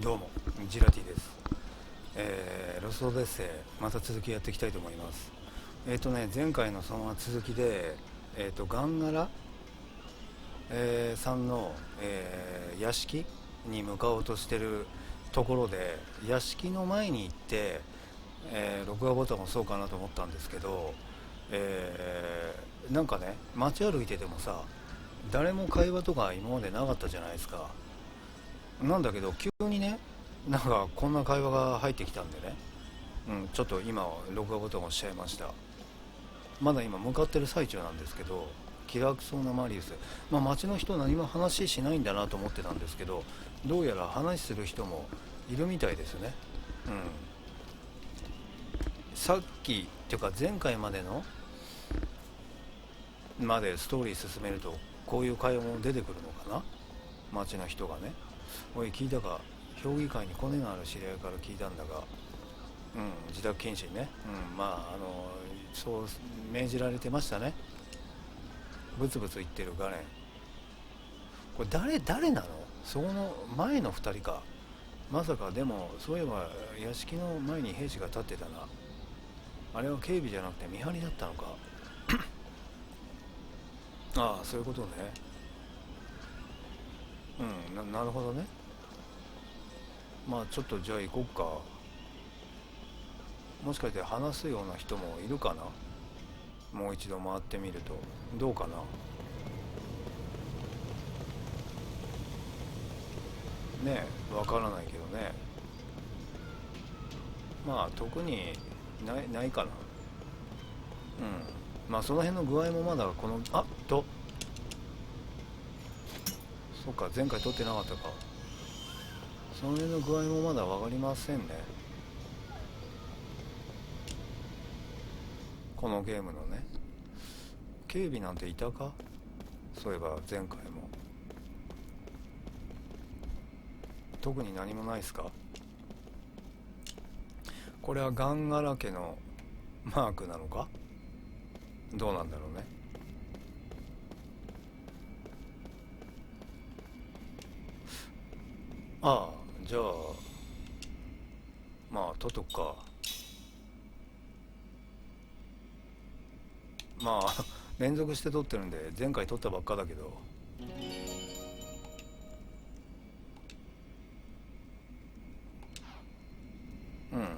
どうも、ジラティです。ロストオデッセイ、また続きやっていきたいと思います。前回のその続きで、ガンガラ、さんの、屋敷に向かおうとしてるところで、屋敷の前に行って、録画ボタンを押そうかなと思ったんですけど、なんかね、街歩いててもさ、誰も会話とか今までなかったじゃないですか。なんだけど急にね、なんかこんな会話が入ってきたんでね、ちょっと今録画ボタンを押しちゃいました。まだ今向かってる最中なんですけど、気楽そうなマリウス、街の人何も話しないんだなと思ってたんですけど、どうやら話する人もいるみたいですね。さっきっていうか前回までのストーリー進めるとこういう会話も出てくるのかな。街の人がね、おい聞いたか、評議会にコネのある知り合いから聞いたんだが、自宅謹慎ね、そう命じられてましたね。ブツブツ言ってるガレン、これ誰なの。その前の2人か。まさか。でもそういえば屋敷の前に兵士が立ってたな。あれは警備じゃなくて見張りだったのか。ああ、そういうことね。なるほどね。ちょっとじゃあ行こっか。もしかして話すような人もいるかな。もう一度回ってみるとどうかな。ねえ、わからないけどね。特にないかな。その辺の具合もまだこのそっか、前回撮ってなかったか。その辺の具合もまだ分かりませんね、このゲームのね。警備なんていたか。そういえば前回も特に何もないっすか。これはガンガラ家のマークなのか。どうなんだろうね。ああ、じゃあ撮っとくか。連続して撮ってるんで前回撮ったばっかだけど。うん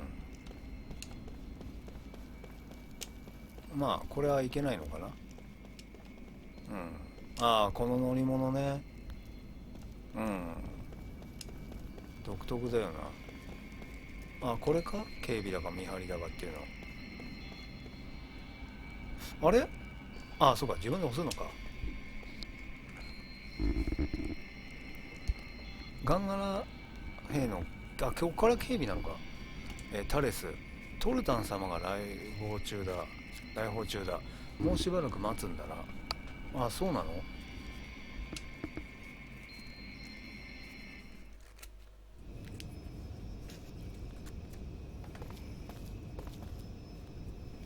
これはいけないのかな。ああ、この乗り物ね。独特だよな。これか、警備だか見張りだかっていうの。あれ、そうか、自分で押すのか。ガンガラ兵の、今日から警備なのか。タレス、トルタン様が来訪中だ。もうしばらく待つんだな。そうなの。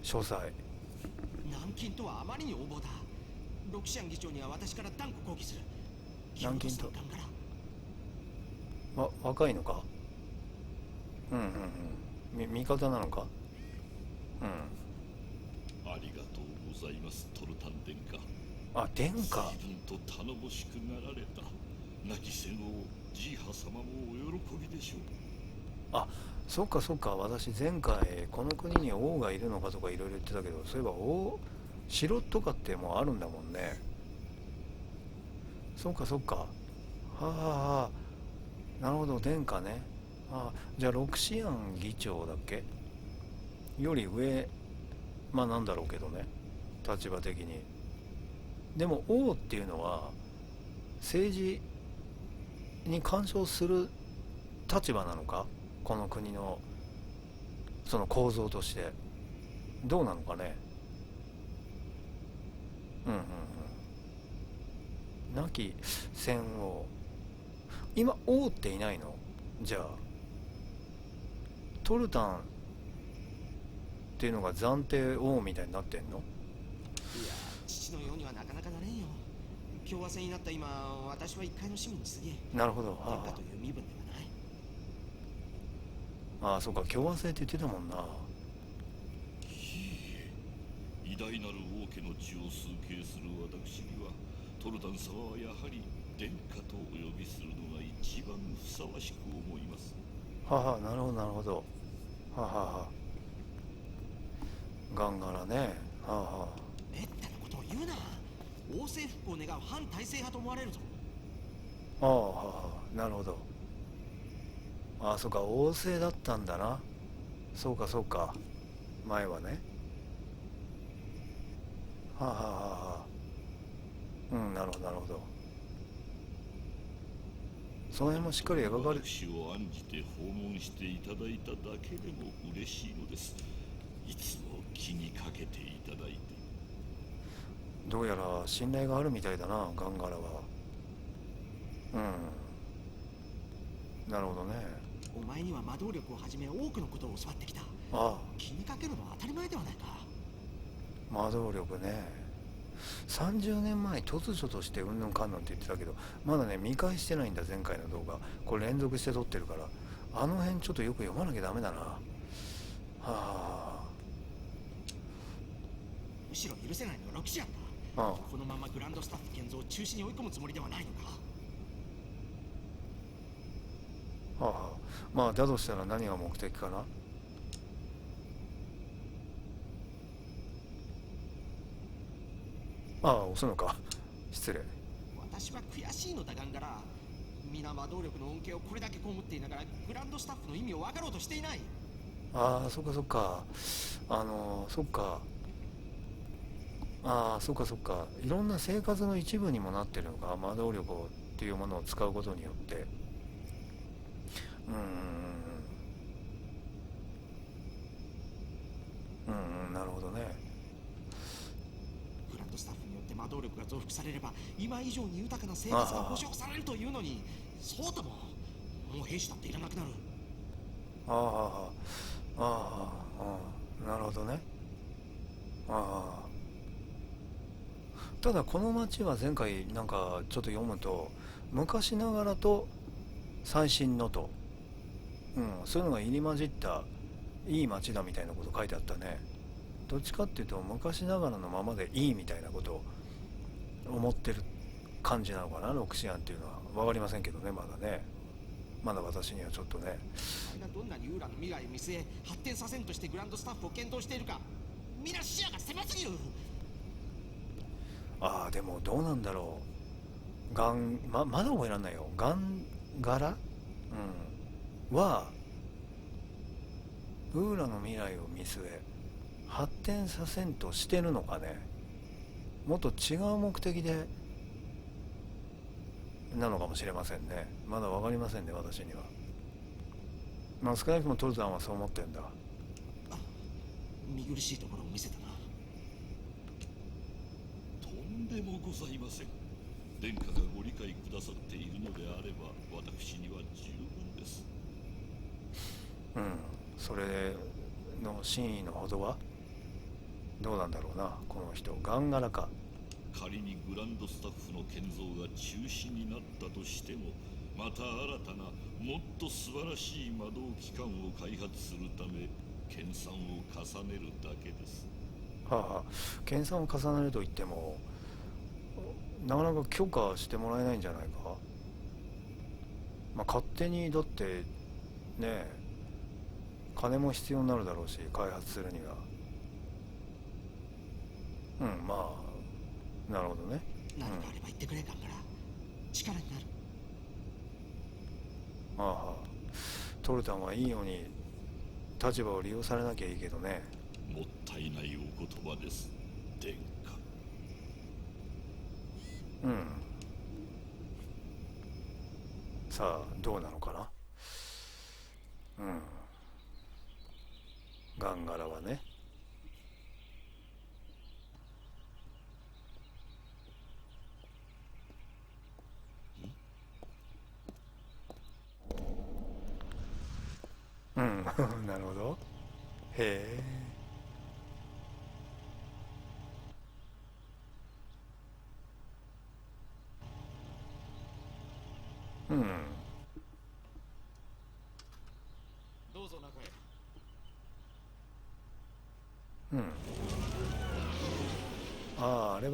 詳細。軟禁とはあまりに横暴だ。ロキシアン議長には私から断固抗議する。軟禁とガンガラ。若いのか。味方なのか。ありがとうございます、トルタン殿下。殿下。随分と頼もしくなられた。亡き戦王ジーハ様もお喜びでしょう。そっかそっか、私前回この国に王がいるのかとかいろいろ言ってたけど、そういえば城とかってもうあるんだもんね。そっかそっか。はあはあ、なるほど、殿下ね。じゃあロクシアン議長だっけより上、なんだろうけどね、立場的に。でも王っていうのは政治に干渉する立場なのか、この国のその構造として。どうなのかね。亡き戦王、今王っていないの。じゃあトルタンっていうのが暫定王みたいになってんの。いや、父のようにはなかなかなれんよ。共和制になった今、私は一介の市民に過ぎ、なるほど。殿下という身分ではない。ああ、そうか、共和制って言ってたもんな。偉大なる王家の血を崇敬する私にはトルダン様はやはり殿下とお呼びするのが一番ふさわしく思います。はは、なるほどなるほど。ははは。ガンガラね。はは。めったなことを言うな。王政復興を願う反体制派と思われるぞ。ああ、はは、なるほど。ああ、そうか、王政だったんだな。そうかそうか、前はね。はあ、はあはあはあ、うん、なるほどなるほど。その辺もしっかり描かれ。私を案じて訪問していただいただけでも嬉しいのです。いつも気にかけていただいて。どうやら信頼があるみたいだな、ガンガラは。うん、なるほどね。お前には魔導力をはじめ多くのことを教わってきた。ああ、気にかけるのは当たり前ではないか。魔導力ね。30年前突如としてうんぬんかんぬんって言ってたけど、まだね見返してないんだ、前回の動画。これ連続して撮ってるから、あの辺ちょっとよく読まなきゃダメだな。はあ。むしろ許せないのはロキシアンだ。ああ、このままグランドスタッフ建造を中止に追い込むつもりではないのか。はあはあ、まあだとしたら何が目的かな。ああ、押すのか。失礼。私は悔しいのだガンガラ。皆魔導力の恩恵をこれだけ被っていながらグランドスタッフの意味を分かろうとしていない。ああ、そっかそっか。そっか。ああ、そっかそっか。いろんな生活の一部にもなってるのか、魔導力っていうものを使うことによって。なるほどね。グランドスタッフによって魔導力が増幅されれば今以上に豊かな生活が保障されるというのに、そうとももう兵士だっていらなくなる。ああ、ああ、ああ、なるほどね。ああ。ただこの町は前回なんかちょっと読むと、昔ながらと最新のと、そういうのが入り混じったいい町だみたいなこと書いてあったね。どっちかっていうと昔ながらのままでいいみたいなことを思ってる感じなのかな、ロクシアンっていうのは。分かりませんけどね、まだね。まだ私にはちょっとね。お前がどんなにウーラの未来を見据え発展させんとしてグランドスタッフを検討しているか、皆視野が狭すぎる。ああ、でもどうなんだろう。まだ覚えらんないよ。ガンガラはウーラの未来を見据え発展させんとしてるのかね。もっと違う目的でなのかもしれませんね。まだ分かりませんね、私には。まあ少なくともトルザンはそう思ってんだ。見苦しいところを見せたな。とんでもございません。殿下がご理解くださっているのであれば私には十分です。それの真意のほどはどうなんだろうな、この人。ガンガラか。仮にグランドスタッフの建造が中止になったとしても、また新たなもっと素晴らしい魔導機関を開発するため研鑽を重ねるだけです。はあ、はあ、研鑽を重ねると言ってもなかなか許可してもらえないんじゃないか。まあ勝手に、だってねえ、金も必要になるだろうし、開発するには。まあなるほどね。何かあれば言ってくれガンガラ。力になる。ああ、トルタンはいいように立場を利用されなきゃいいけどね。もったいないお言葉です、殿下。さあどうなのかな。ガンガラはね。なるほど。へえ。どうぞ中へ。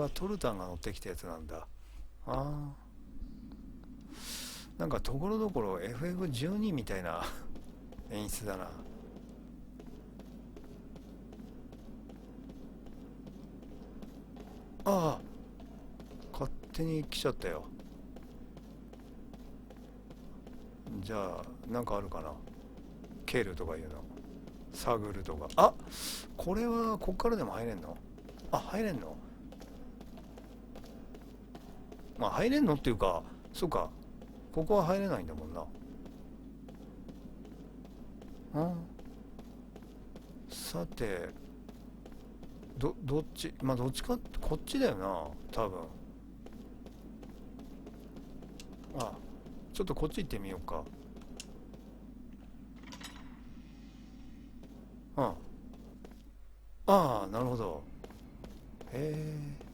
はトルタンが乗ってきたやつなんだ。ああ、なんかところどころ FF12 みたいな演出だな。ああ、勝手に来ちゃったよ。じゃあなんかあるかな。ケルとかいうの、サグルとか。あ、これはこっからでも入れんの？あ、入れんの？まあ入れんのっていうか、そうか、ここは入れないんだもんな。うん。さて、どっち、まあどっちかこっちだよな、多分。あ、ちょっとこっち行ってみようか。うん。ああ、なるほど。へえ。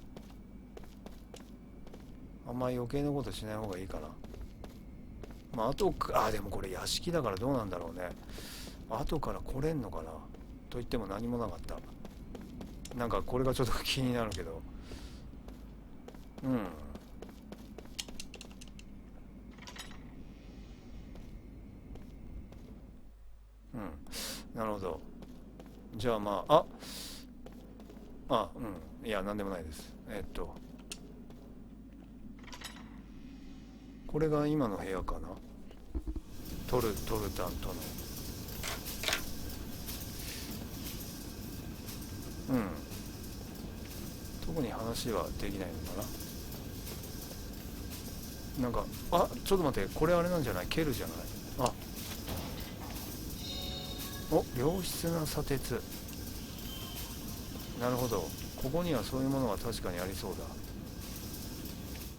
あんまり余計なことしない方がいいかな。まああと、でもこれ屋敷だからどうなんだろうね。後から来れんのかな。と言っても何もなかった。なんかこれがちょっと気になるけど。うん。うん。なるほど。じゃあまあ、うん。いや、なんでもないです。これが今の部屋かな。トルタンとの。うん。特に話はできないのかな。なんか、ちょっと待って、これあれなんじゃない？ケルじゃない？良質な砂鉄。なるほど。ここにはそういうものが確かにありそう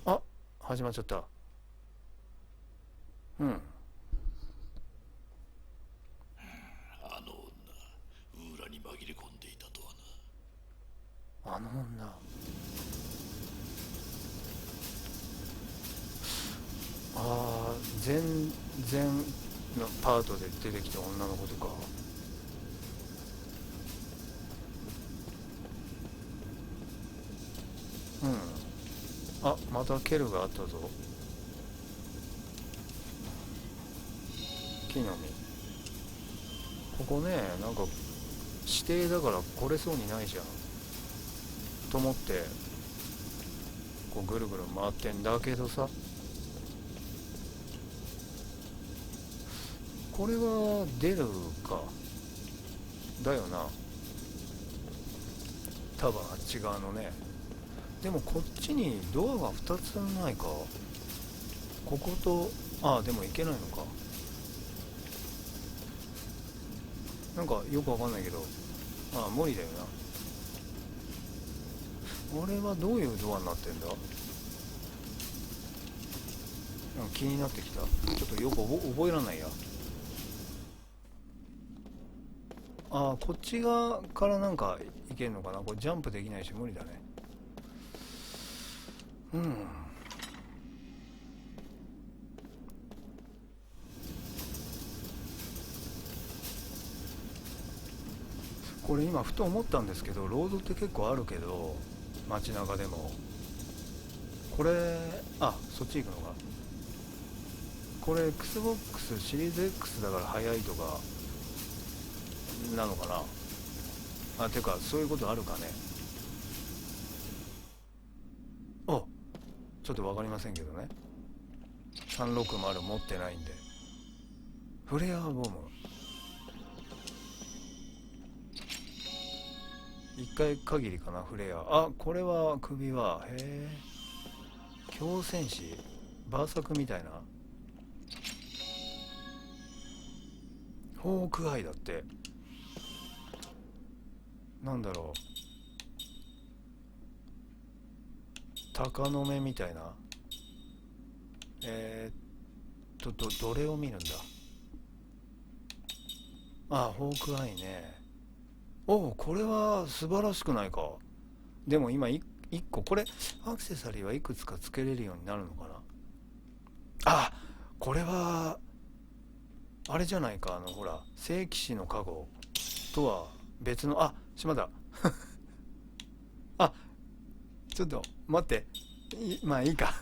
だ。始まっちゃった。うん。あの女、裏に紛れ込んでいたとはな。あの女。前のパートで出てきた女の子とか。うん。またケルがあったぞ。木の実。ここね、なんか指定だから来れそうにないじゃんと思ってこうぐるぐる回ってんだけどさ、これは出るかだよな、多分あっち側のね。でもこっちにドアが2つないか。ここと、でも行けないのか。なんかよくわかんないけど、無理だよな。あれはどういうドアになってんだ。なんか気になってきた。ちょっとよく覚えらんないや。こっち側からなんか行けるのかな。これジャンプできないし無理だね。うん。これ今ふと思ったんですけど、ロードって結構あるけど街中でも、これそっち行くのか。これ XBOX シリーズ X だから速いとかなのかな。てかそういうことあるかね。ちょっと分かりませんけどね。360持ってないんで。フレアボム1回限りかな。フレア、これは首は、へえ、強戦士バーサクみたいな。フォークアイだって。なんだろう、鷹の目みたいな。どれを見るんだ。フォークアイね。これは素晴らしくないか。でも今1個これアクセサリーはいくつかつけれるようになるのかな。これはあれじゃないか。ほら聖騎士の加護とは別の。しまったちょっと待って、まあいいか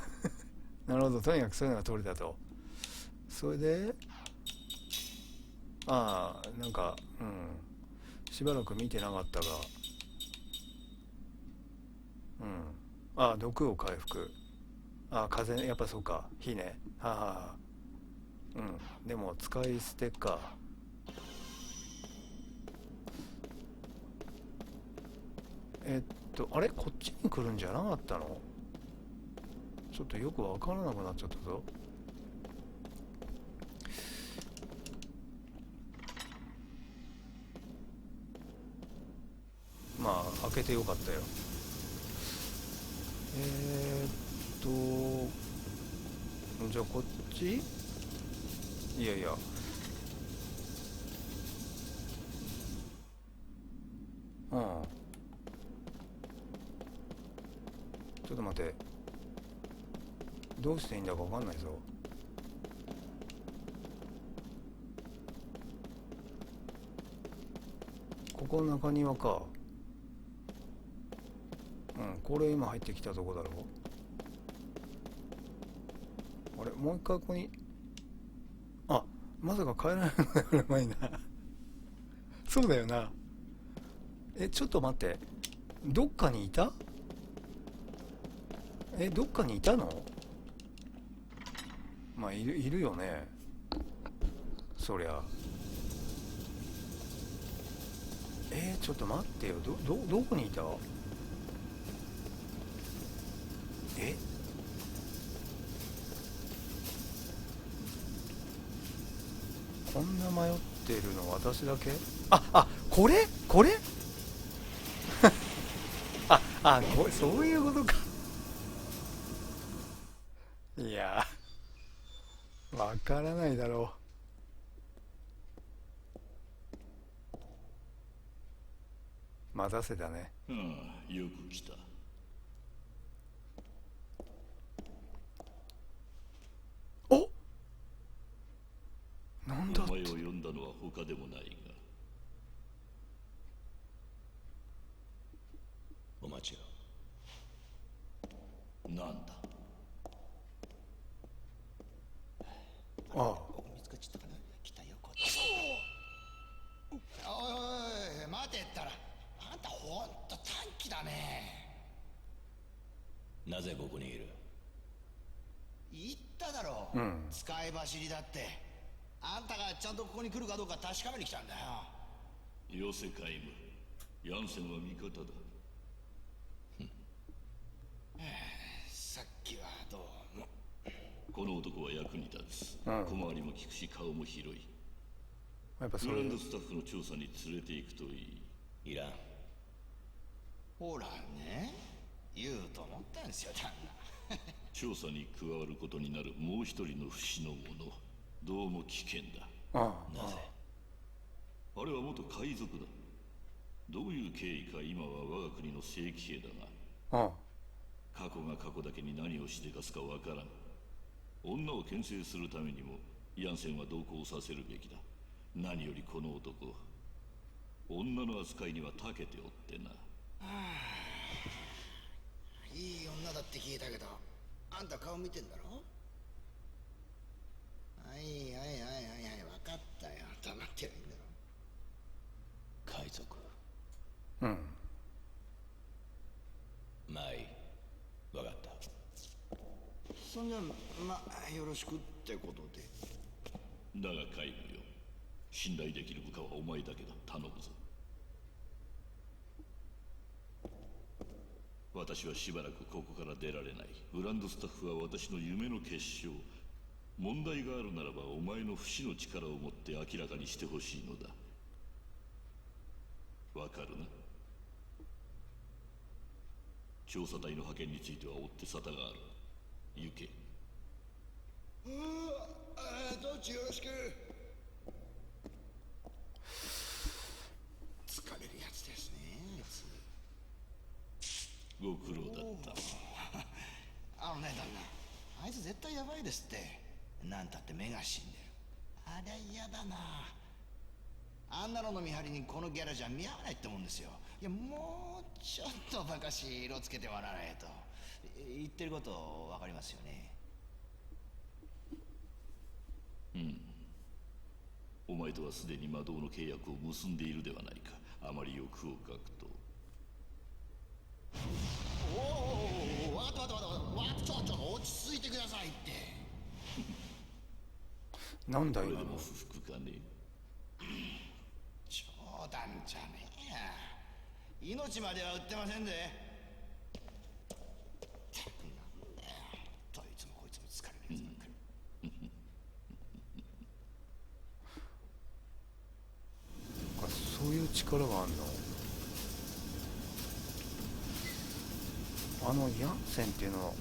なるほど、とにかくそういうのが取れたと。それでなんかしばらく見てなかったが、毒を回復、風ね、やっぱそうか、火ね、でも使い捨てか。あれこっちに来るんじゃなかったの？ちょっとよくわからなくなっちゃったぞ。まあ開けてよかったよ。じゃあこっち？いやいや、ちょっと待って、どうしていいんだかわかんないぞ。ここ中庭か。これ今入ってきたとこだろ。あれ、もう一回ここに、まさか帰らないのだから前なそうだよな。ちょっと待って、どっかにいた？どっかにいたの？まあいるよね、そりゃ。ちょっと待ってよ、どこにいた？こんな迷ってるの私だけ？これそういうことか。いや、わからないだろう。待たせたね。よく来た。お、なんだって。お前を呼んだのは他でもないが。お待ちを。なんだ。ここ見つかっちゃったかな。来たよこっち。おい待てったら、あんたほんと短気だね。なぜここにいる？言っただろ、使い走りだって。あんたがちゃんとここに来るかどうか確かめに来たんだよ。よせ皆無、ヤンセンは味方だ。さっきはどうも。この男は役に立つ。小回りも利くし顔も広い。やっぱそれグランドスタッフの調査に連れて行くといい。いらん。ほらね、言うと思ったんですよ旦那調査に加わることになるもう一人の不死の者、どうも危険だ。なぜ？あれは元海賊だ。どういう経緯か今は我が国の正規兵だが、過去が過去だけに何をしでかすかわからん。女を牽制するためにもヤンセンは同行させるべきだ。何よりこの男、女の扱いには長けておってな。いい女だって聞いたけど、あんた顔見てんだろ。はい分かったよ。黙ってりゃいいんだろ。海賊。まあいい。わかった。そんじゃまあよろしくってことで。だが海部よ、信頼できる部下はお前だけだ。頼むぞ。私はしばらくここから出られない。グランドスタッフは私の夢の結晶。問題があるならばお前の不死の力を持って明らかにしてほしいのだ。わかるな？調査隊の派遣については追って沙汰がある。行け。どっちよろしく。疲れるやつですね、あいつ。ご苦労だった。旦那、あいつ絶対ヤバいですって。なんたって目が死んでる。ありゃ嫌だな。あんなのの見張りにこのギャラじゃ見合わないってもんですよ。いや、もうちょっとバカし色つけて笑わないと。言ってること分かりますよね。お前とはすでに魔導の契約を結んでいるではないか。あまり欲をかくと。おお、わかったちょっと落ち着いてくださいって。なんだ今の。これでも不服かね。冗談じゃねえや。命までは売ってませんで。なんだよ、どいつもこいつも疲れるやつばっかり。そういう力があんの。あのヤンセンっていうのは、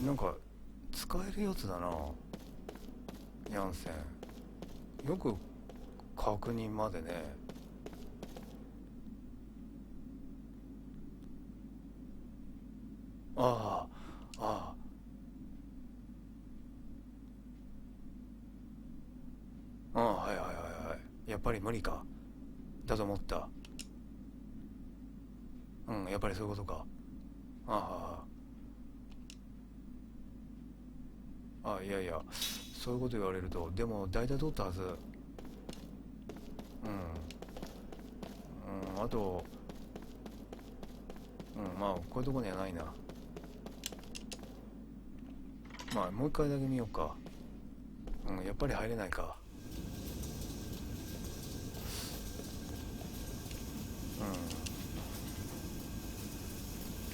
なんか使えるやつだな、ヤンセン。よく確認までね。ああ、ああ、ああ、はいはいはいはい。やっぱり無理か。だと思った。やっぱりそういうことか。ああ、いやいや、そういうこと言われると、でも大体取ったはず。あと、まあこういうとこにはないな。まあもう一回だけ見ようか。やっぱり入れないか。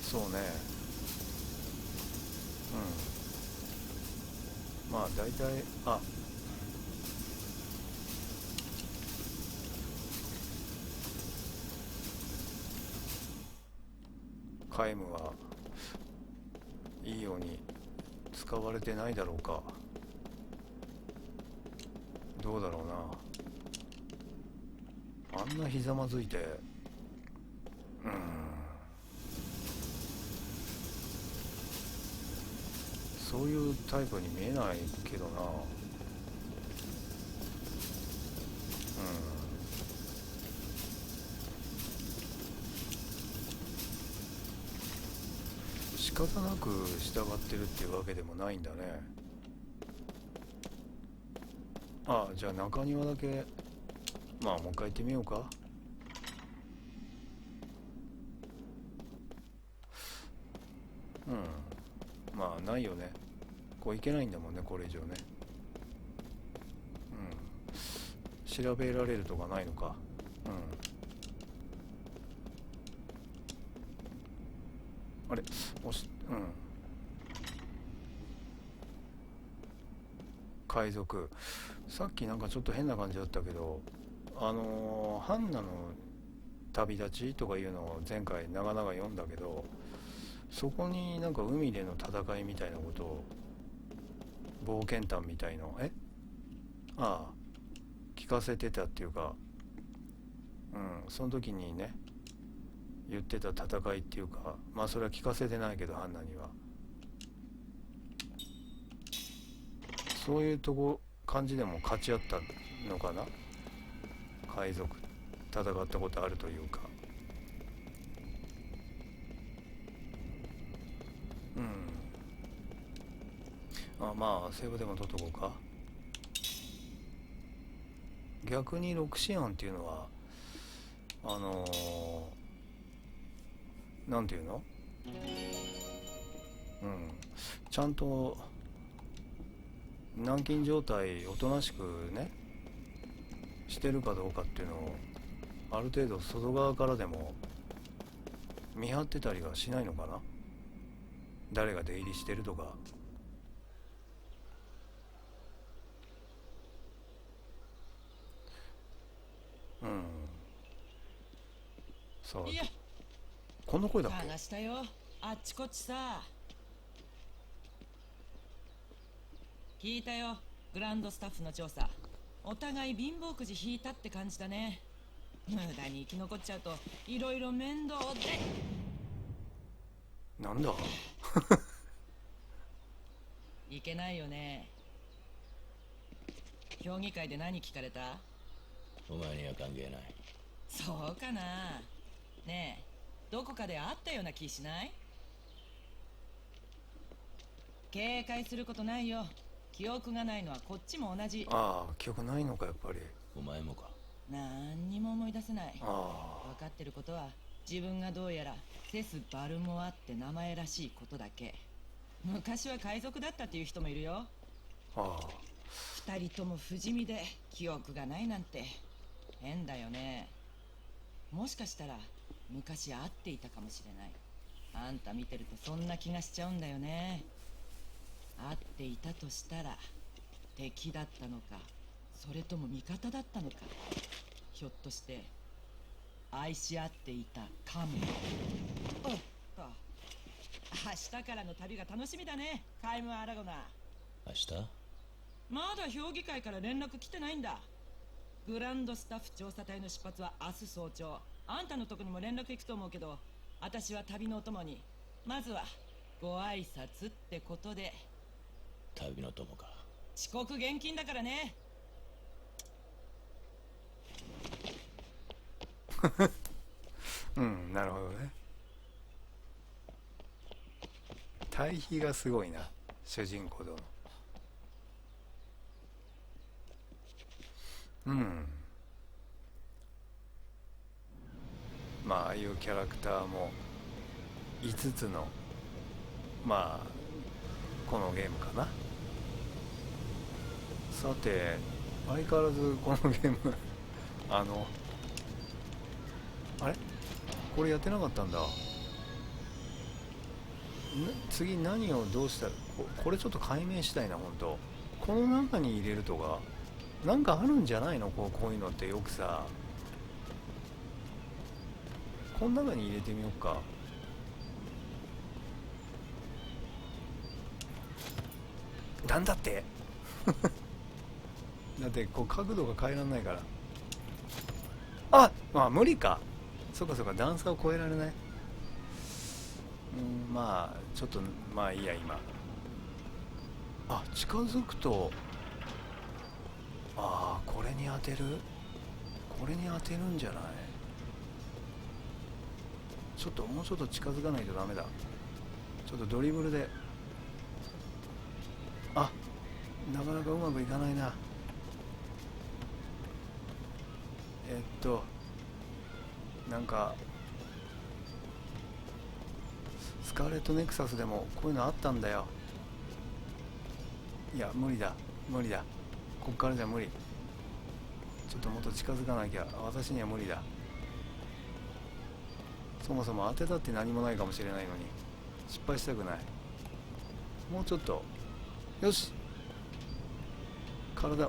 そうね。まあ大体、カイムはいいように使われてないだろうか。どうだろうな。あんなひざまずいて、そういうタイプに見えないけどな。仕方なく従ってるっていうわけでもないんだね。じゃあ中庭だけ、まあもう一回行ってみようか。まあないよね。こういけないんだもんね、これ以上ね。調べられるとかないのか。あれ、海賊。さっきなんかちょっと変な感じだったけど、ハンナの旅立ちとかいうのを前回長々読んだけど、そこになんか海での戦いみたいなことを、冒険譚みたいの聞かせてたっていうか、その時にね言ってた戦いっていうか、まあそれは聞かせてないけど、ハンナにはそういう感じでも勝ち合ったのかな。海賊戦ったことあるというか。まあセーブでも取っとこうか。逆にロクシアンっていうのはなんていうの、ちゃんと軟禁状態おとなしくねしてるかどうかっていうのを、ある程度外側からでも見張ってたりはしないのかな。誰が出入りしてるとか。さあ、こんな声だっけ。探したよ、あっちこっちさ。聞いたよ、グランドスタッフの調査。お互い貧乏くじ引いたって感じだね。無駄に生き残っちゃうといろいろ面倒で。なんだいけないよね。評議会で何聞かれた？お前には関係ない。そうかな。ねえ、どこかで会ったような気しない？警戒することないよ。記憶がないのはこっちも同じ。ああ、記憶ないのかやっぱり。お前もか。なんにも思い出せない。あ分かってることは自分がどうやらセス・バルモアって名前らしいことだけ。昔は海賊だったっていう人もいるよ。あ、ああ。二人とも不死身で記憶がないなんて変だよね。もしかしたら昔会っていたかもしれない。あんた見てるとそんな気がしちゃうんだよね。会っていたとしたら敵だったのか、それとも味方だったのか。ひょっとして愛し合っていたかも。おっと、明日からの旅が楽しみだね、カイム・アラゴナ。明日？まだ評議会から連絡来てないんだ。グランドスタッフ調査隊の出発は明日早朝。あんたのとこにも連絡行くと思うけど、私は旅のお供にまずはご挨拶ってことで。旅の友か。遅刻厳禁だからね。うん、なるほどね。対比がすごいな、主人公との。うん。まあああいうキャラクターも5つの、まあこのゲームかな。さて相変わらずこのゲームあれこれやってなかったんだ。次何をどうしたら、これちょっと解明したいな本当。この中に入れるとかなんかあるんじゃないの？こういうのってよくさ、この中に入れてみようか。なんだってだってこう角度が変えられないから。まあ無理か。そうかそうか、段差を越えられない。まあちょっとまあいいや。今近づくとこれに当てる、これに当てるんじゃない。ちょっともうちょっと近づかないとダメだ。ちょっとドリブルで。なかなかうまくいかないな。なんかスカーレットネクサスでもこういうのあったんだよ。いや無理だ無理だ、こっからじゃ無理。ちょっともっと近づかなきゃ。私には無理だ。そもそも当てたって何もないかもしれないのに失敗したくない。もうちょっと。よし、体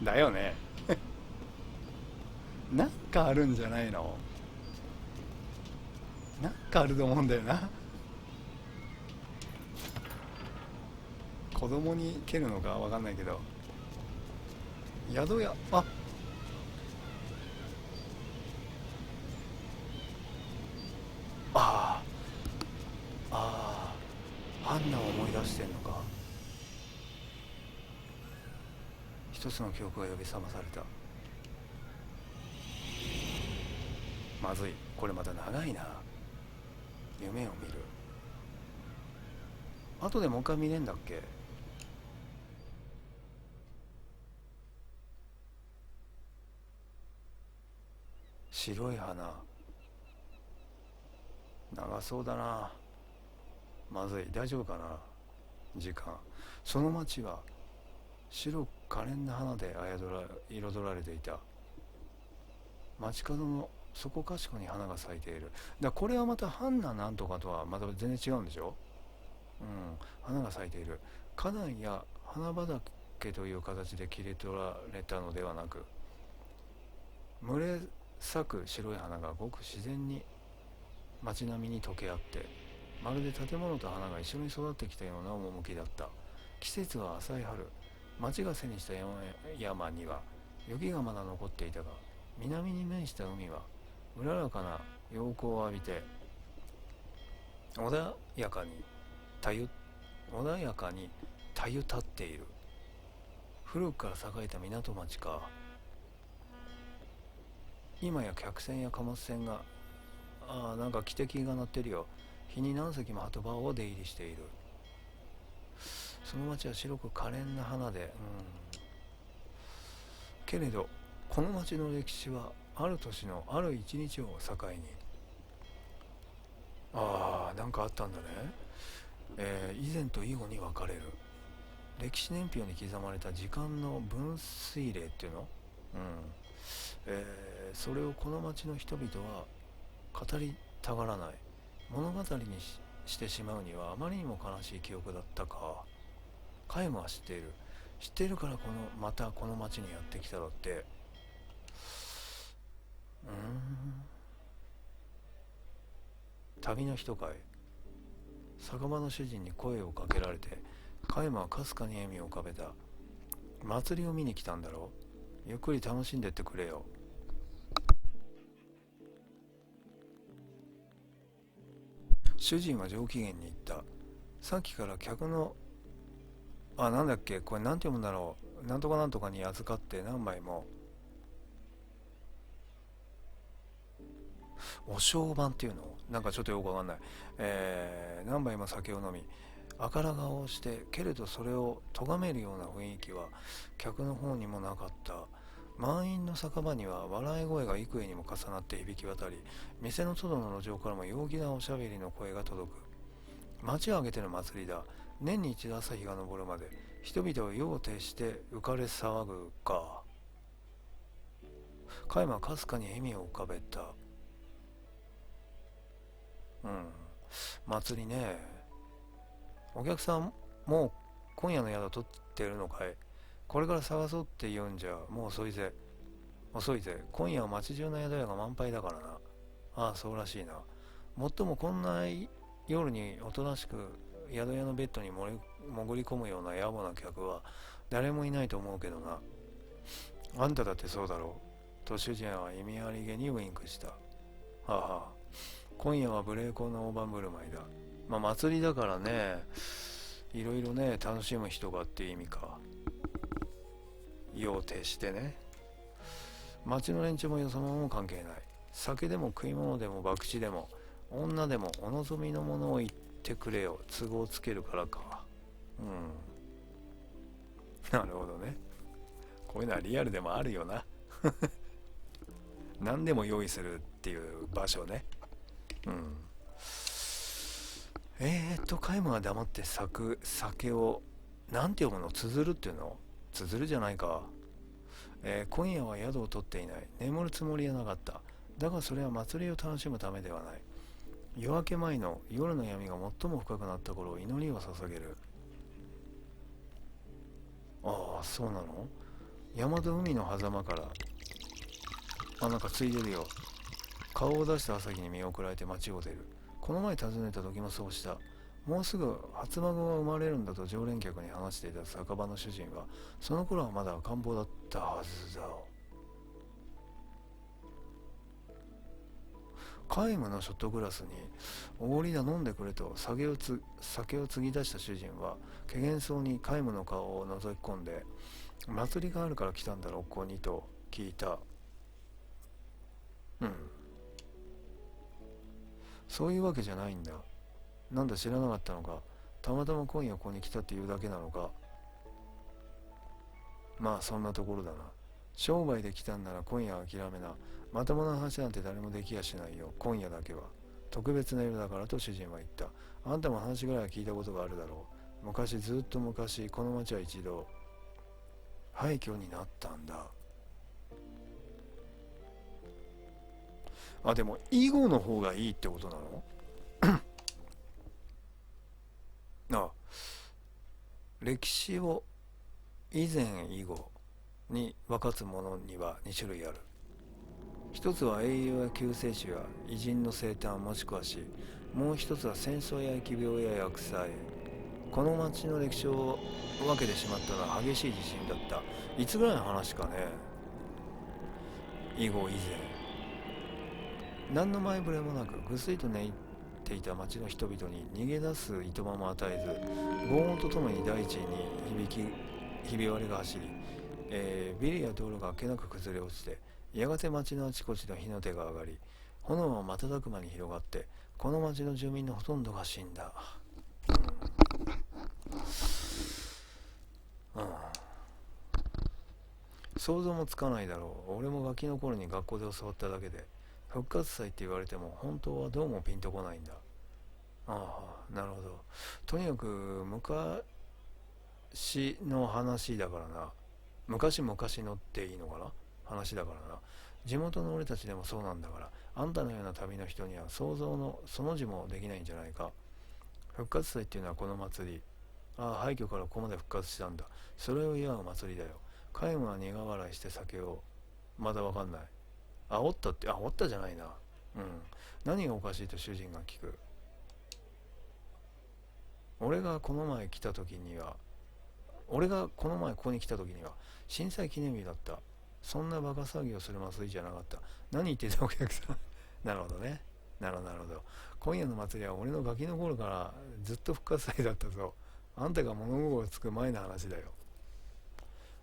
だよねなんかあるんじゃないの。なんかあると思うんだよな。子供に蹴るのかわかんないけど。宿屋、ハンナを思い出してんのか。一つの記憶が呼び覚まされた。まずい、これまた長いな。夢を見る。後でもう一回見れんだっけ。白い花、長そうだな。まずい、大丈夫かな時間。その町は白く可憐な花で彩られていた。街角のそこかしこに花が咲いている。これはまたハンナなんとかとはまた全然違うんでしょ。花が咲いている。花壇や花畑という形で切り取られたのではなく、群れ咲く白い花がごく自然に街並みに溶け合って、まるで建物と花が一緒に育ってきたような趣だった。季節は浅い春。町が背にした山には雪がまだ残っていたが、南に面した海はうららかな陽光を浴びて穏やかに穏やかにたゆたっている。古くから栄えた港町か。今や客船や貨物船が、なんか汽笛が鳴ってるよ。日に何隻も鳩場を出入りしている。その町は白く可憐な花で、けれどこの町の歴史はある年のある一日を境に、なんかあったんだね。以前と以後に分かれる。歴史年表に刻まれた時間の分水嶺っていうの、それをこの町の人々は語りたがらない。物語に してしまうにはあまりにも悲しい記憶だったか。カイムは知っている。知っているからまたこの町にやってきただって。旅の人かい。酒場の主人に声をかけられて、カイムはかすかに笑みを浮かべた。祭りを見に来たんだろう。ゆっくり楽しんでってくれよ。主人は上機嫌に言った。さっきから客のなんだっけ、これなんて読むんだろう。なんとかなんとかに預かって何杯もお正晩っていうの、なんかちょっとよくわかんない。何杯も酒を飲み、あから顔をして、けれどそれを咎めるような雰囲気は客の方にもなかった。満員の酒場には笑い声が幾重にも重なって響き渡り、店の外の路上からも陽気なおしゃべりの声が届く。町を挙げての祭りだ。年に一度朝日が昇るまで人々を夜を徹して浮かれ騒ぐか。カイマはかすかに笑みを浮かべた。祭りね。お客さんもう今夜の宿取ってるのかい。これから探そうって言うんじゃもう遅いぜ。今夜は町中の宿屋が満杯だからな。そうらしいな。もっともこんな夜におとなしく宿屋のベッドに潜り込むような野暮な客は誰もいないと思うけどな。あんただってそうだろう。と主人は意味ありげにウインクした。今夜は無礼講な大盤振る舞いだ。祭りだからね、いろいろね、楽しむ人がっていう意味か。夜を徹してね。町の連中もよそ者も関係ない。酒でも食い物でも博打でも女でもお望みのものを言ってくれよ。都合つけるからか。なるほどね。こういうのはリアルでもあるよな。何でも用意するっていう場所ね。カイムは黙って酒をなんて読むの。綴るっていうの。綴るじゃないか。今夜は宿を取っていない。眠るつもりはなかった。だがそれは祭りを楽しむためではない。夜明け前の夜の闇が最も深くなった頃、祈りを捧げる。そうなの。山と海の狭間からなんかついでるよ。顔を出した朝日に見送られて街を出る。この前訪ねた時もそうした。もうすぐ初孫が生まれるんだと常連客に話していた酒場の主人は、その頃はまだ赤ん坊だったはずだ。カイムのショットグラスにおごりだ飲んでくれと酒を継ぎ出した主人は怪訝そうにカイムの顔を覗き込んで、祭りがあるから来たんだろうここにと聞いた。そういうわけじゃないんだ。なんだ知らなかったのか。たまたま今夜ここに来たっていうだけなのか。そんなところだな。商売で来たんなら今夜は諦めな。まともな話なんて誰もできやしないよ。今夜だけは特別な夜だからと主人は言った。あんたも話ぐらいは聞いたことがあるだろう。昔、ずっと昔、この町は一度廃墟になったんだ。でも以後の方がいいってことなの？歴史を以前以後に分かつものには2種類ある。一つは英雄や救世主や偉人の生誕もしくは死。もう一つは戦争や疫病や厄災。この町の歴史を分けてしまったのは激しい地震だった。いつぐらいの話かね。以後以前。何の前触れもなくぐっすりと寝っていた町の人々に逃げ出すいとまも与えず、轟音とともに大地にひび割れが走り、ビルや道路があっけなく崩れ落ちて、やがて町のあちこちの火の手が上がり、炎は瞬く間に広がって、この町の住民のほとんどが死んだ。想像もつかないだろう。俺もガキの頃に学校で教わっただけで、復活祭って言われても本当はどうもピンとこないんだ。ああ、なるほど。とにかく昔の話だからな。昔々のっていいのかな、話だからな。地元の俺たちでもそうなんだから、あんたのような旅の人には想像のその字もできないんじゃないか。復活祭っていうのはこの祭り。ああ、廃墟からここまで復活したんだ。それを祝う祭りだよ。カイムは苦笑いして酒を。まだわかんない。煽ったじゃないな。何がおかしいと主人が聞く。俺がこの前ここに来た時には震災記念日だった。そんなバカ騒ぎをする祭りじゃなかった。何言ってたお客さん。なるほどね。なるほど。今夜の祭りは俺のガキの頃からずっと復活祭だったぞ。あんたが物心つく前の話だよ。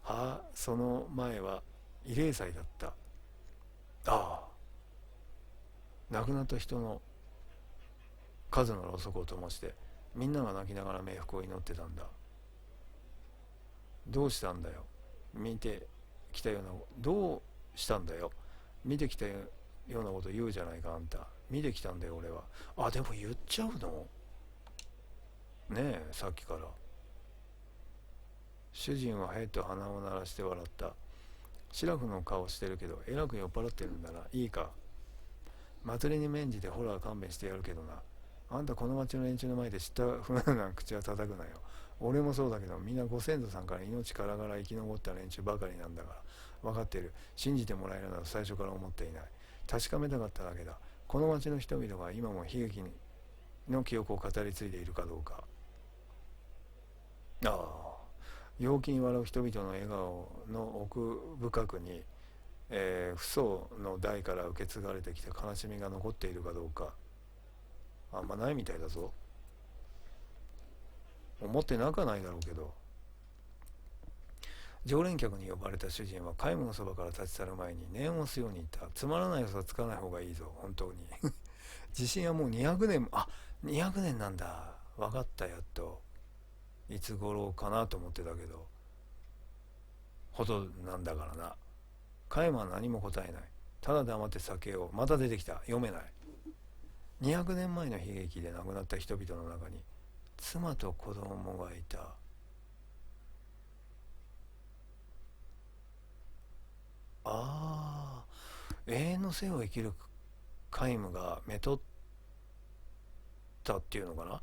はあ、その前は慰霊祭だった。ああ、亡くなった人の数のろうそくを灯して、みんなが泣きながら冥福を祈ってたんだ。どうしたんだよ。どうしたんだよ。見てきたようなこと言うじゃないか、あんた。見てきたんだよ、俺は。あ、でも言っちゃうのねえ、さっきから。主人はへっと鼻を鳴らして笑った。シラフの顔してるけど、えらく酔っ払ってるんだな。いいか。祭りに免じてホラー勘弁してやるけどな。あんたこの町の連中の前で知ったふうな口は叩くなよ。俺もそうだけど、みんなご先祖さんから命からがら生き残った連中ばかりなんだから。分かってる。信じてもらえるなど最初から思っていない。確かめたかっただけだ。この町の人々が今も悲劇の記憶を語り継いでいるかどうか。ああ、陽気に笑う人々の笑顔の奥深くに、父祖の代から受け継がれてきた悲しみが残っているかどうか。あんまないみたいだぞ。思ってなくはないだろうけど。常連客に呼ばれた主人は皆無のそばから立ち去る前に念を押すように言った。つまらない嘘はつかない方がいいぞ、本当に。地震はもう200年も、200年なんだ。分かった、やっと。いつ頃かなと思ってたけど、ほどなんだからな。カイマは何も答えない。ただ黙って酒を。また出てきた。読めない。200年前の悲劇で亡くなった人々の中に妻と子供がいた。ああ、永遠の生を生きる皆無がめとったっていうのかな。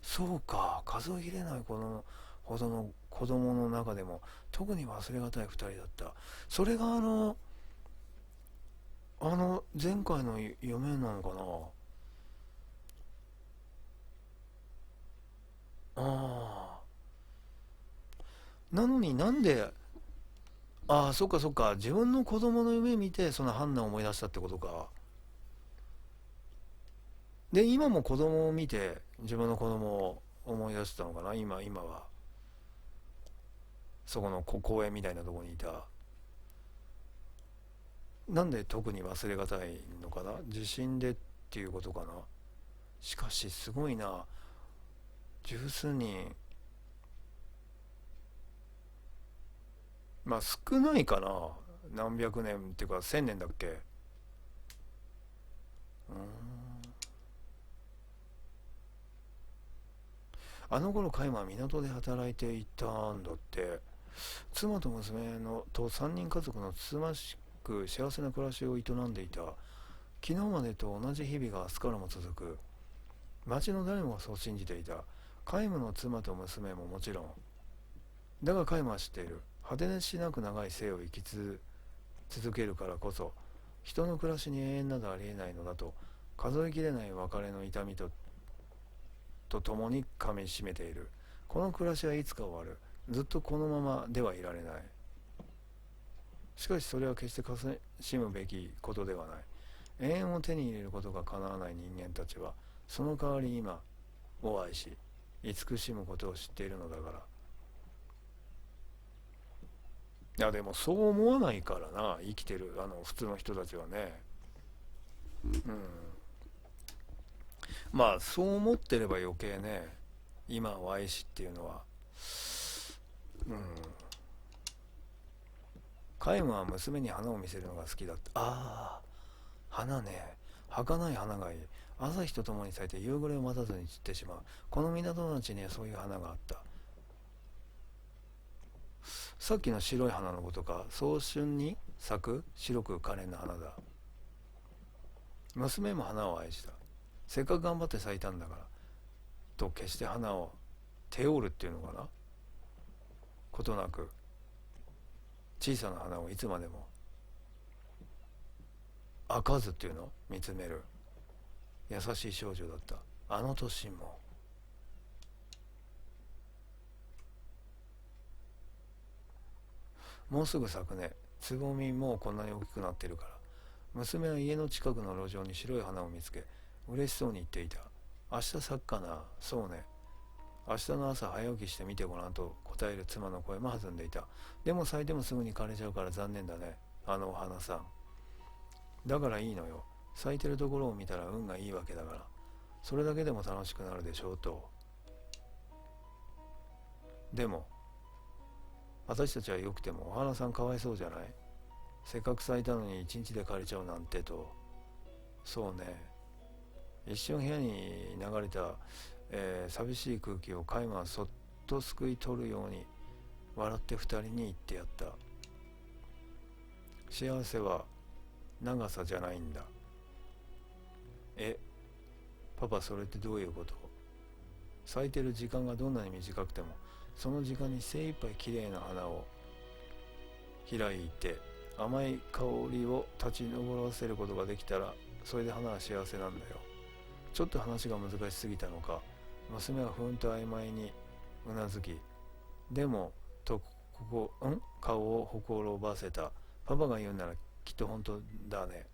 そうか、数えきれないほどの子供の中でも特に忘れがたい2人だった。それが前回の嫁なのかな。なのになんで、そっか、自分の子供の夢見てそのハンナを思い出したってことか。で、今も子供を見て自分の子供を思い出したのかな。今はそこの公園みたいなところにいた。なんで特に忘れがたいのかな。地震でっていうことかな。しかしすごいな。十数人。まあ少ないかな。何百年っていうか1000年だっけ。あの頃カイマは港で働いていたんだって。妻と娘と3人家族のつつましく幸せな暮らしを営んでいた。昨日までと同じ日々が明日からも続く。町の誰もがそう信じていた。カイムの妻と娘ももちろん。だがカイムは知っている。果てしなく長い生を生き続けるからこそ、人の暮らしに永遠などありえないのだと、数えきれない別れの痛みと共に噛みしめている。この暮らしはいつか終わる。ずっとこのままではいられない。しかしそれは決して悲しむべきことではない。永遠を手に入れることが叶わない人間たちはその代わり今を愛し慈しむことを知っているのだから。いやでもそう思わないからな、生きてる普通の人たちはね。まあそう思ってれば余計ね、今を愛しっていうのは。カイムは娘に花を見せるのが好きだった。ああ、花ね、儚い花がいい。朝日とともに咲いて夕暮れを待たずに散ってしまう。この港町にはそういう花があった。さっきの白い花のことか。早春に咲く白く可憐な花だ。娘も花を愛した。せっかく頑張って咲いたんだからと決して花を手折るっていうのかな、ことなく小さな花をいつまでも開かずっていうの見つめる優しい少女だった。あの年も。もうすぐ咲くね。つぼみもうこんなに大きくなってるから。娘は家の近くの路上に白い花を見つけ嬉しそうに言っていた。明日咲くかな。そうね、明日の朝早起きして見てごらんと答える妻の声も弾んでいた。でも咲いてもすぐに枯れちゃうから残念だね、あのお花さん。だからいいのよ、咲いてるところを見たら運がいいわけだから、それだけでも楽しくなるでしょうと。でも私たちはよくてもお花さんかわいそうじゃない。せっかく咲いたのに一日で枯れちゃうなんてと。そうね、一瞬部屋に流れた、寂しい空気をカイマはそっとすくい取るように笑って二人に言ってやった。幸せは長さじゃないんだ。パパ、それってどういうこと？咲いてる時間がどんなに短くてもその時間に精一杯きれいな花を開いて甘い香りを立ち上らせることができたらそれで花は幸せなんだよ。ちょっと話が難しすぎたのか娘はふんと曖昧にうなずき、でもと顔をほころばせた。パパが言うならきっと本当だね。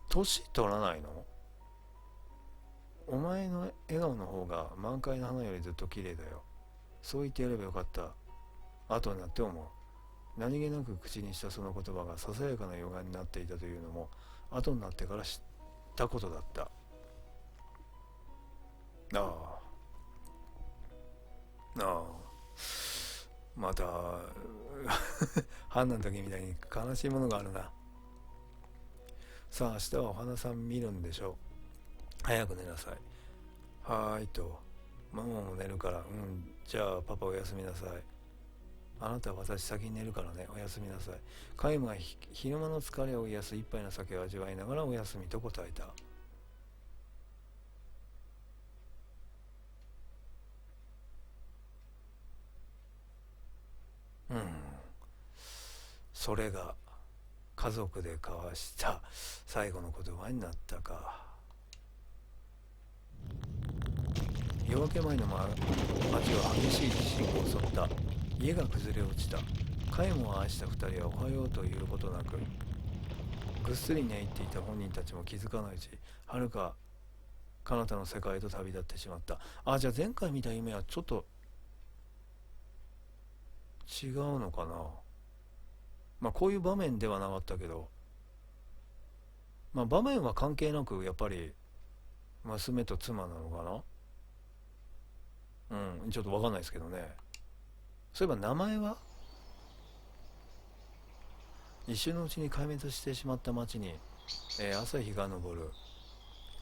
年取らないの？お前の笑顔の方が満開の花よりずっと綺麗だよ。そう言ってやればよかった後になって思う。何気なく口にしたその言葉がささやかな予感になっていたというのも後になってから知ったことだった。またハンナの時みたいに悲しいものがあるな。さあ明日はお花さん見るんでしょう。早く寝なさい。はーいと、ママも寝るから。じゃあパパおやすみなさい。あなたは私先に寝るからね、おやすみなさい。カイムは昼間の疲れを癒す一杯の酒を味わいながらおやすみと答えた。それが家族で交わした最後の言葉になったか。夜明け前の町は激しい地震が襲った。家が崩れ落ちた。カイムを愛した二人はおはようということなくぐっすり寝入っていた本人たちも気づかないうちはるか彼方の世界へと旅立ってしまった。じゃあ前回見た夢はちょっと違うのかな。こういう場面ではなかったけど、場面は関係なくやっぱり娘と妻なのかな。ちょっと分かんないですけどね。そういえば名前は一瞬のうちに壊滅してしまった町に、朝日が昇る。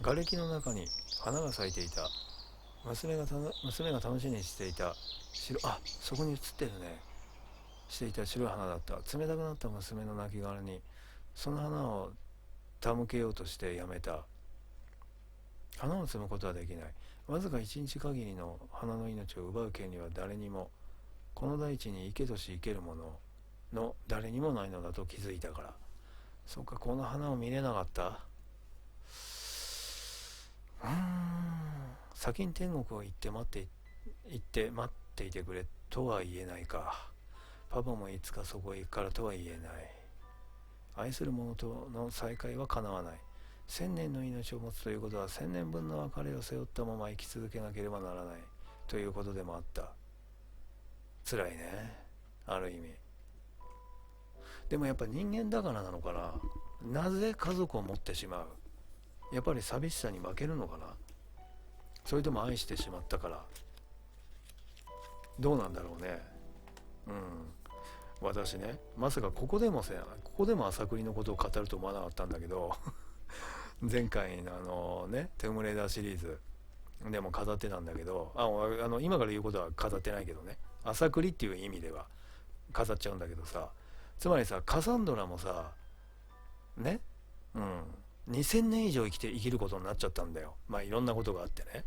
瓦礫の中に花が咲いていた。娘が楽しみにしていたそこに映ってるね。していた白い花だった。冷たくなった娘の亡骸にその花を手向けようとしてやめた。花を摘むことはできない。わずか一日限りの花の命を奪う権利は誰にも、この大地に生けとし生けるものの誰にもないのだと気づいたから。そうか、この花を見れなかった。先に天国を行って待っていてくれとは言えないか。パパもいつかそこへ行くからとは言えない。愛する者との再会は叶わない。千年の命を持つということは千年分の別れを背負ったまま生き続けなければならないということでもあった。辛いね、ある意味。でもやっぱ人間だからなのかな。なぜ家族を持ってしまう。やっぱり寂しさに負けるのかな。それとも愛してしまったから。どうなんだろうね。私ね、まさかここでも朝栗のことを語ると思わなかったんだけど前回のねトゥームレイダーシリーズでも語ってたんだけど、今から言うことは語ってないけどね、朝栗っていう意味では語っちゃうんだけどさ、つまりさ、カサンドラもさね、2000年以上生きることになっちゃったんだよ。まあいろんなことがあってね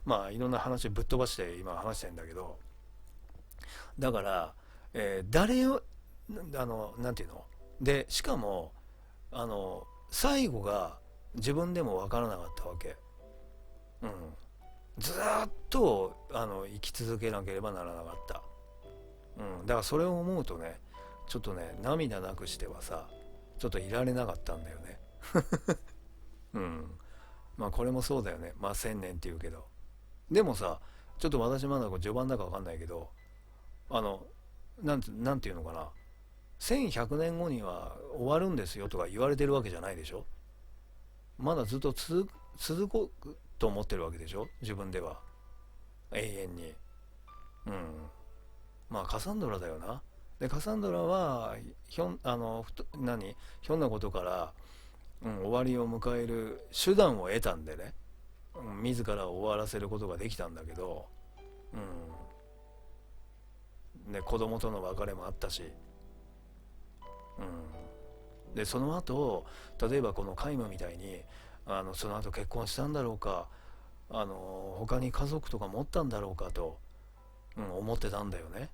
まあいろんな話ぶっ飛ばして今話してんだけど、だから、誰をなんていうので、しかも最後が自分でも分からなかったわけ。ずーっと生き続けなければならなかった。だからそれを思うとね、ちょっとね涙なくしてはさちょっといられなかったんだよねまあこれもそうだよね。まあ1000年って言うけど、でもさ、ちょっと私まだ序盤だか分かんないけど、なんていうのかな、1100年後には終わるんですよとか言われてるわけじゃないでしょ。まだずっと続こうと思ってるわけでしょ、自分では。永遠に。まあカサンドラだよな。でカサンドラはひょんなことから、終わりを迎える手段を得たんでね、自ら終わらせることができたんだけど、で子供との別れもあったし、でその後例えばこのカイムみたいにその後結婚したんだろうか、他に家族とか持ったんだろうかと、思ってたんだよね。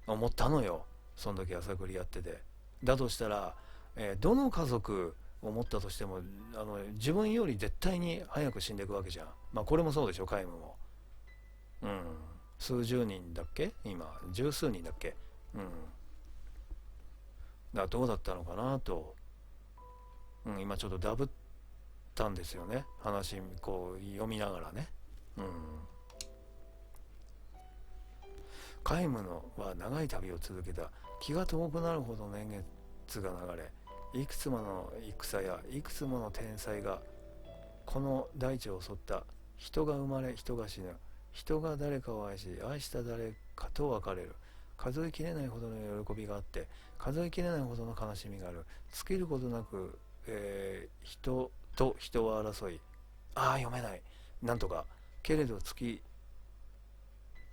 思ったのよ、その時朝栗やってて。だとしたら、どの家族を持ったとしても自分より絶対に早く死んでいくわけじゃん。まあこれもそうでしょ、カイムも。数十人だっけ、今十数人だっけ。だからどうだったのかなと、今ちょっとダブったんですよね、話こう読みながらね。カイムは長い旅を続けた。気が遠くなるほど年月が流れ、いくつもの戦やいくつもの天災がこの大地を襲った。人が生まれ人が死ぬ。人が誰かを愛し愛した誰かと別れる。数えきれないほどの喜びがあって数えきれないほどの悲しみがある。尽きることなく、人と人は争い、読めない、なんとかけれど尽き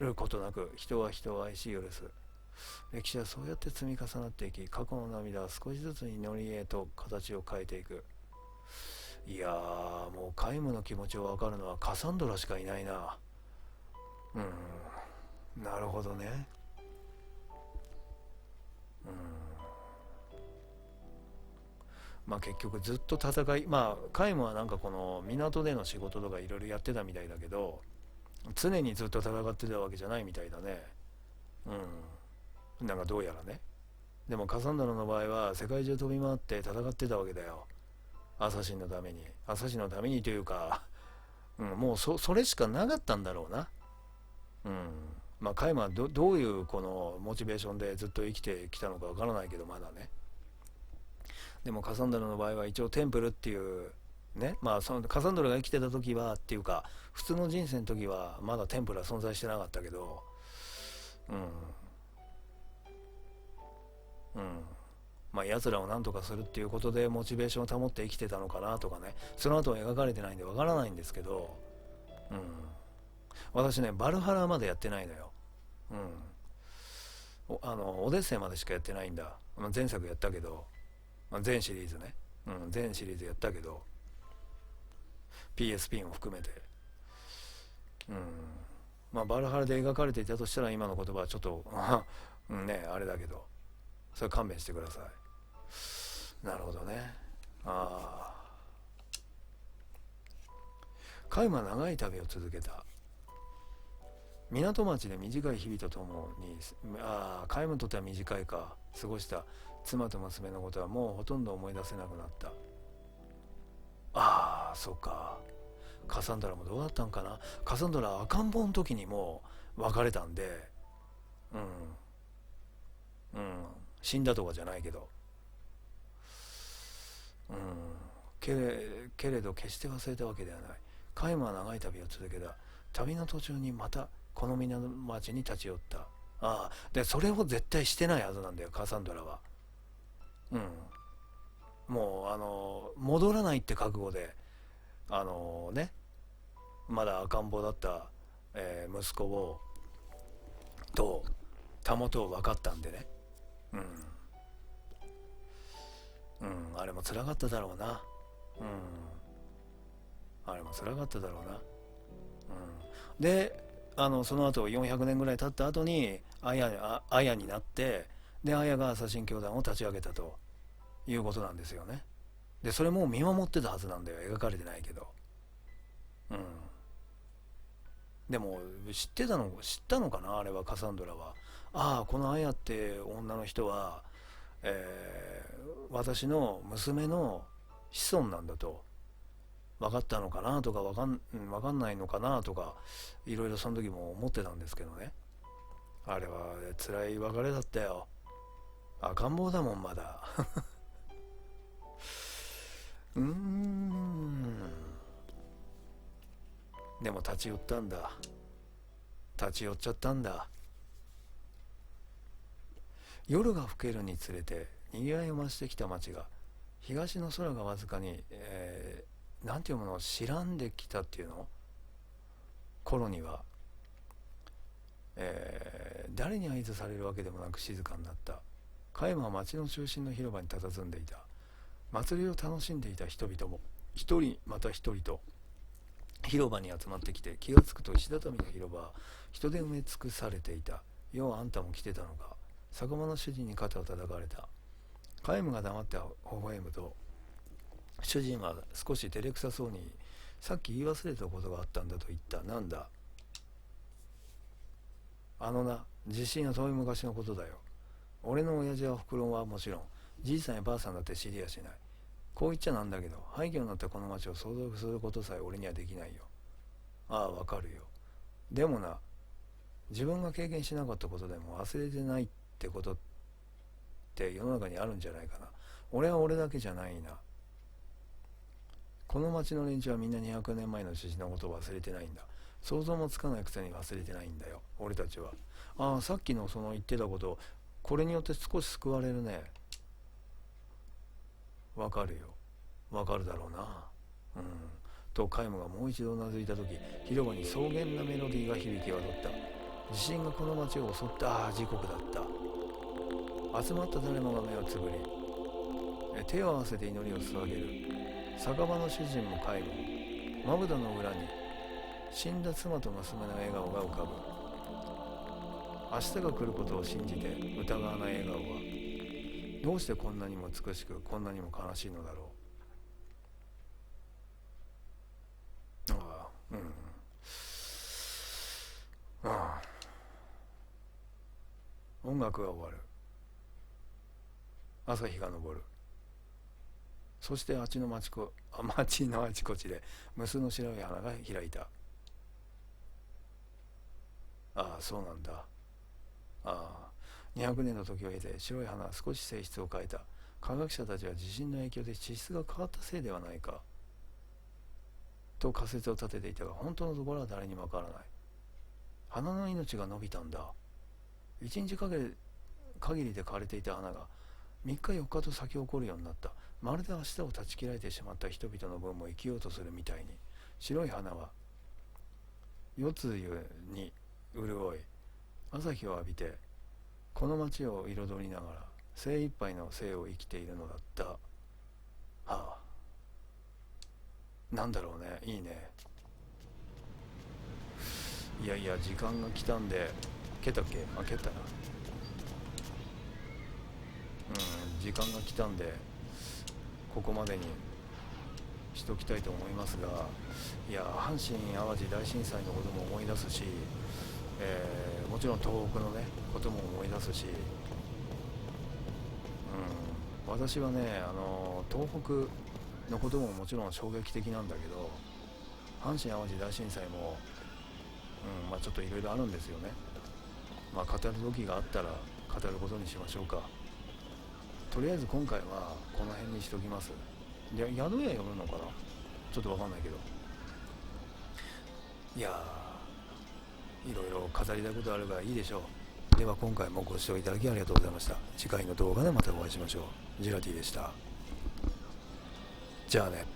ることなく人は人を愛し許す。歴史はそうやって積み重なっていき、過去の涙は少しずつ祈りへと形を変えていく。いやー、もうカイムの気持ちを分かるのはカサンドラしかいないな。なるほどね。まあ結局ずっと戦い、まあカイムはなんかこの港での仕事とかいろいろやってたみたいだけど、常にずっと戦ってたわけじゃないみたいだね。なんかどうやらね。でもカサンドラの場合は世界中飛び回って戦ってたわけだよ、アサシンのために。アサシンのためにというか、もうそれしかなかったんだろうな。まあカイムはどういうこのモチベーションでずっと生きてきたのかわからないけど、まだね。でもカサンドラの場合は一応テンプルっていうね、まあそのカサンドラが生きてた時はっていうか、普通の人生の時はまだテンプルは存在してなかったけど、まあ奴らを何とかするっていうことでモチベーションを保って生きてたのかなとかね。その後は描かれてないんでわからないんですけど、私ねバルハラまでやってないのよ。オデッセイまでしかやってないんだ。前作やったけど、全シリーズね、全シリーズやったけど PSP も含めて、まあバルハラで描かれていたとしたら今の言葉はちょっとね、あれだけど、それ勘弁してください。なるほどね。カイムは長い旅を続けた。港町で短い日々とともに、カイムにとっては短いか過ごした妻と娘のことはもうほとんど思い出せなくなった。ああそうか、カサンドラもどうだったんかな。カサンドラ赤ん坊の時にもう別れたんで、死んだとかじゃないけど、けれど決して忘れたわけではない。カイムは長い旅を続けた。旅の途中にまたこの港町に立ち寄った。でそれを絶対してないはずなんだよ、カサンドラは。もう戻らないって覚悟でまだ赤ん坊だった、息子をとたもとを分かったんでね。あれも辛かっただろうな。あれも辛かっただろうな。でその後400年ぐらい経った後にアヤになって、でアヤがアサシン教団を立ち上げたということなんですよね。でそれも見守ってたはずなんだよ、描かれてないけど。でも知ったのかな、あれはカサンドラは。このアヤって女の人は、私の娘の子孫なんだと分かったのかなとか、分かんないのかなとか、いろいろその時も思ってたんですけどね。あれは辛い別れだったよ。赤ん坊だもんまだ。でも立ち寄っちゃったんだ。夜が更けるにつれて賑わいを増してきた町が、東の空がわずかに、なんていうものを白んできたっていうの頃には、誰に合図されるわけでもなく静かになった。カイムは町の中心の広場に佇んでいた。祭りを楽しんでいた人々も一人また一人と広場に集まってきて、気がつくと石畳の広場は人で埋め尽くされていた。ようあんたも来てたのか。酒場の主人に肩を叩かれた。カイムが黙って微笑むと、主人は少し照れくさそうに、さっき言い忘れたことがあったんだと言った。なんだ。地震は遠い昔のことだよ。俺の親父はおふくろはもちろん、じいさんやばあさんだって知りやしない。こう言っちゃなんだけど、廃墟になったこの町を相続することさえ俺にはできないよ。わかるよ。でもな、自分が経験しなかったことでも忘れてないってことって世の中にあるんじゃないかな。俺は俺だけじゃないな。この町の連中はみんな200年前の地震のことを忘れてないんだ。想像もつかないくせに忘れてないんだよ、俺たちは。さっきのその言ってたこと、これによって少し救われるね。わかるよ。わかるだろうな。とカイムがもう一度うなずいた時、広場に草原なメロディーが響き渡った。地震がこの町を襲った。時刻だった。集まった誰もが目をつぶり、手を合わせて祈りを捧げる。酒場の主人もカイムも、まぶたの裏に死んだ妻と娘の笑顔が浮かぶ。明日が来ることを信じて疑わない笑顔は、どうしてこんなにも美しく、こんなにも悲しいのだろう。音楽が終わる。朝日が昇る。そして町のあちこちで無数の白い花が開いた。そうなんだ。200年の時を経て白い花は少し性質を変えた。科学者たちは地震の影響で地質が変わったせいではないかと仮説を立てていたが、本当のところは誰にもわからない。花の命が伸びたんだ。一日限りで枯れていた花が3日4日と咲き誇るようになった。まるで明日を断ち切られてしまった人々の分も生きようとするみたいに、白い花は夜露に潤い、朝日を浴びてこの街を彩りながら精一杯の生を生きているのだった。なんだろうね。いいね。いや時間が来たんで、蹴ったっけ？蹴ったな。時間が来たんでここまでにしときたいと思いますが、いや阪神・淡路大震災のことも思い出すし、もちろん東北のねことも思い出すし、私はね、東北のことももちろん衝撃的なんだけど、阪神・淡路大震災も、ちょっといろいろあるんですよね。語る時があったら語ることにしましょうか。とりあえず今回はこの辺にしときます。で、宿屋読むのかな、ちょっとわかんないけど、いやー、いろいろ語りたいことあるからいいでしょう。では今回もご視聴いただきありがとうございました。次回の動画でまたお会いしましょう。ジェラティでした。じゃあね。